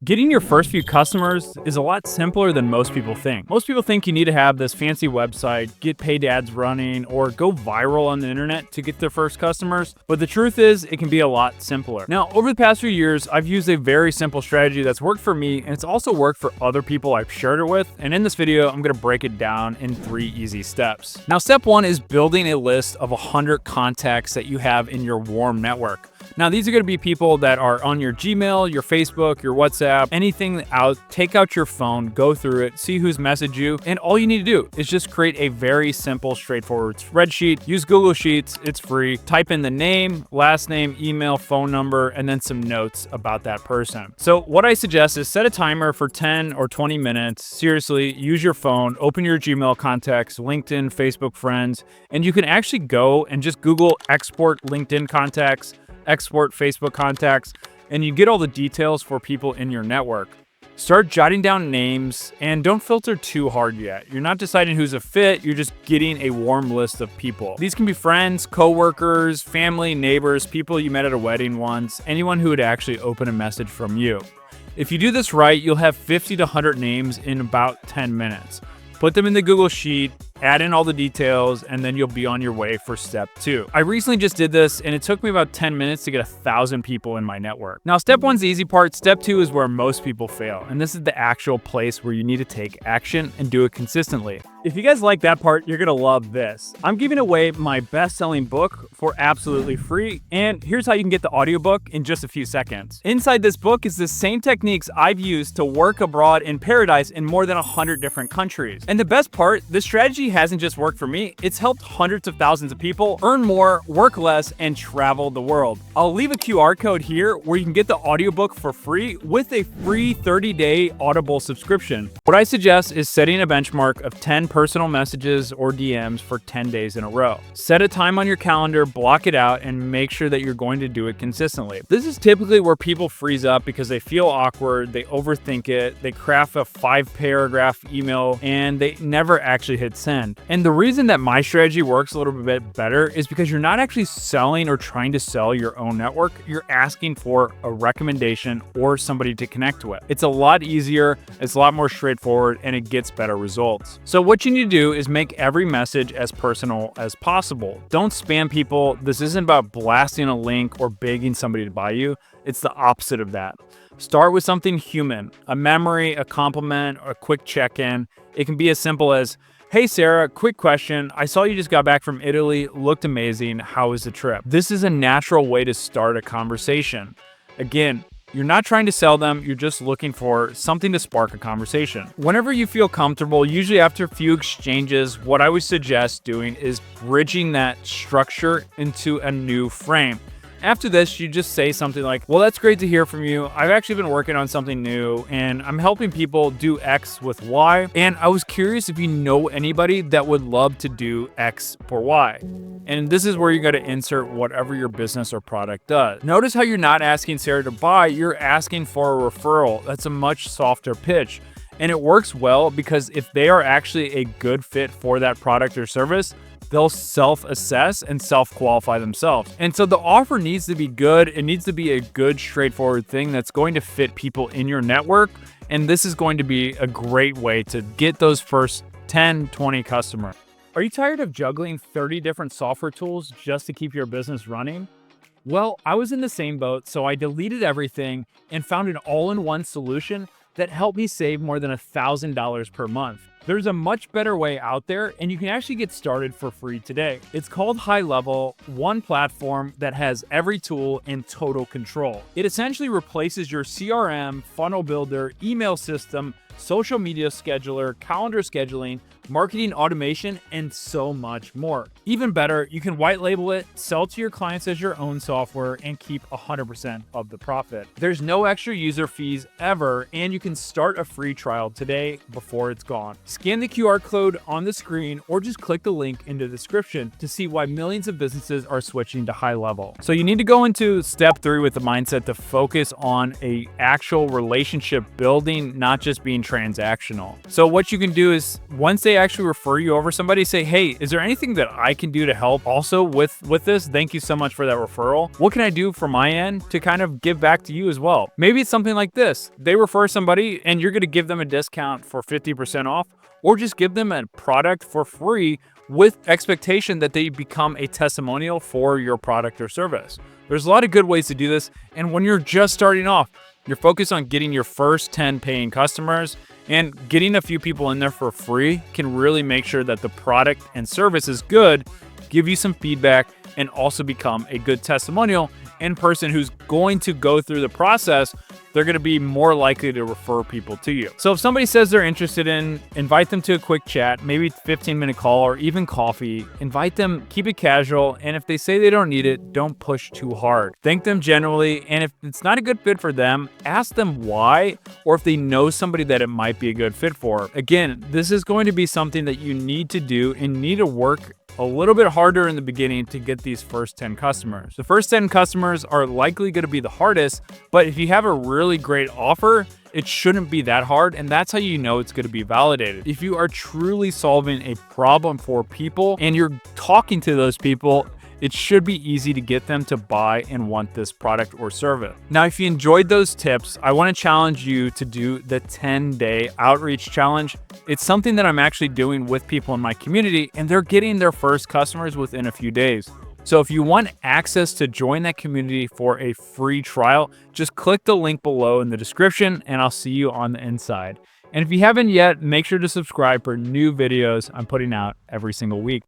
Getting your first few customers is a lot simpler than most people think. Most people think you need to have this fancy website, get paid ads running, or go viral on the internet to get their first customers. But the truth is, it can be a lot simpler. Now, over the past few years, I've used a very simple strategy that's worked for me, and it's also worked for other people I've shared it with. And in this video, I'm gonna break it down in 3 easy steps. Now, step 1 is building a list of 100 contacts that you have in your warm network. Now, these are going to be people that are on your Gmail, your Facebook, your WhatsApp, anything out. Take out your phone, go through it, see who's messaged you, and all you need to do is just create a very simple, straightforward spreadsheet. Use Google Sheets, it's free. Type in the name, last name, email, phone number, and then some notes about that person. So what I suggest is set a timer for 10 or 20 minutes. Seriously, use your phone, open your Gmail contacts, LinkedIn, Facebook friends, and you can actually go and just Google export LinkedIn contacts, export Facebook contacts, and you get all the details for people in your network. Start jotting down names and don't filter too hard yet. You're not deciding who's a fit, you're just getting a warm list of people. These can be friends, coworkers, family, neighbors, people you met at a wedding once, anyone who would actually open a message from you. If you do this right, you'll have 50 to 100 names in about 10 minutes. Put them in the Google Sheet, add in all the details, and then you'll be on your way for step 2. I recently just did this, and it took me about 10 minutes to get 1,000 people in my network. Now, step 1's the easy part. Step 2 is where most people fail, and this is the actual place where you need to take action and do it consistently. If you guys like that part, you're gonna love this. I'm giving away my best-selling book for absolutely free, and here's how you can get the audiobook in just a few seconds. Inside this book is the same techniques I've used to work abroad in paradise in more than 100 different countries. And the best part, this strategy hasn't just worked for me, it's helped hundreds of thousands of people earn more, work less, and travel the world. I'll leave a QR code here where you can get the audiobook for free with a free 30-day Audible subscription. What I suggest is setting a benchmark of 10 personal messages or DMs for 10 days in a row. Set a time on your calendar, block it out, and make sure that you're going to do it consistently. This is typically where people freeze up because they feel awkward, they overthink it, they craft a 5-paragraph email, and they never actually hit send. And the reason that my strategy works a little bit better is because you're not actually selling or trying to sell your own network. You're asking for a recommendation or somebody to connect with. It's a lot easier, it's a lot more straightforward, and it gets better results. So what you need to do is make every message as personal as possible. Don't spam people. This isn't about blasting a link or begging somebody to buy you. It's the opposite of that. Start with something human, a memory, a compliment, or a quick check-in. It can be as simple as, "Hey Sarah, quick question. I saw you just got back from Italy. Looked amazing. How was the trip?" This is a natural way to start a conversation. Again, you're not trying to sell them, you're just looking for something to spark a conversation. Whenever you feel comfortable, usually after a few exchanges, what I would suggest doing is bridging that structure into a new frame. After this, you just say something like, "Well, that's great to hear from you. I've actually been working on something new and I'm helping people do X with Y. And I was curious if you know anybody that would love to do X for Y." And this is where you got to insert whatever your business or product does. Notice how you're not asking Sarah to buy, you're asking for a referral. That's a much softer pitch. And it works well because if they are actually a good fit for that product or service, they'll self-assess and self-qualify themselves. And so the offer needs to be good. It needs to be a good, straightforward thing that's going to fit people in your network. And this is going to be a great way to get those first 10, 20 customers. Are you tired of juggling 30 different software tools just to keep your business running? Well, I was in the same boat, so I deleted everything and found an all-in-one solution that helped me save more than $1,000 per month. There's a much better way out there, and you can actually get started for free today. It's called High Level, one platform that has every tool in total control. It essentially replaces your CRM, funnel builder, email system, social media scheduler, calendar scheduling, marketing automation, and so much more. Even better, you can white label it, sell to your clients as your own software, and keep 100% of the profit. There's no extra user fees ever, and you can start a free trial today before it's gone. Scan the QR code on the screen or just click the link in the description to see why millions of businesses are switching to High Level. So you need to go into step 3 with the mindset to focus on a actual relationship building, not just being transactional. So what you can do is once they actually refer you over somebody, say, hey, is there anything that I can do to help also with this? Thank you so much for that referral. What can I do from my end to kind of give back to you as well? Maybe it's something like this. They refer somebody and you're going to give them a discount for 50% off, or just give them a product for free with expectation that they become a testimonial for your product or service. There's a lot of good ways to do this. And when you're just starting off, you're focused on getting your first 10 paying customers, and getting a few people in there for free can really make sure that the product and service is good, give you some feedback, and also become a good testimonial and person who's going to go through the process. They're going to be more likely to refer people to you. So if somebody says they're interested invite them to a quick chat, maybe 15-minute call or even coffee. Invite them, keep it casual, and if they say they don't need it, don't push too hard. Thank them generally, and if it's not a good fit for them, ask them why, or if they know somebody that it might be a good fit for. Again, this is going to be something that you need to do and need to work a little bit harder in the beginning to get these first 10 customers. The first 10 customers are likely going to be the hardest, but if you have a really great offer, it shouldn't be that hard, and that's how you know it's going to be validated. If you are truly solving a problem for people and you're talking to those people, it should be easy to get them to buy and want this product or service. Now, if you enjoyed those tips, I want to challenge you to do the 10-day outreach challenge. It's something that I'm actually doing with people in my community, and they're getting their first customers within a few days. So if you want access to join that community for a free trial, just click the link below in the description and I'll see you on the inside. And if you haven't yet, make sure to subscribe for new videos I'm putting out every single week.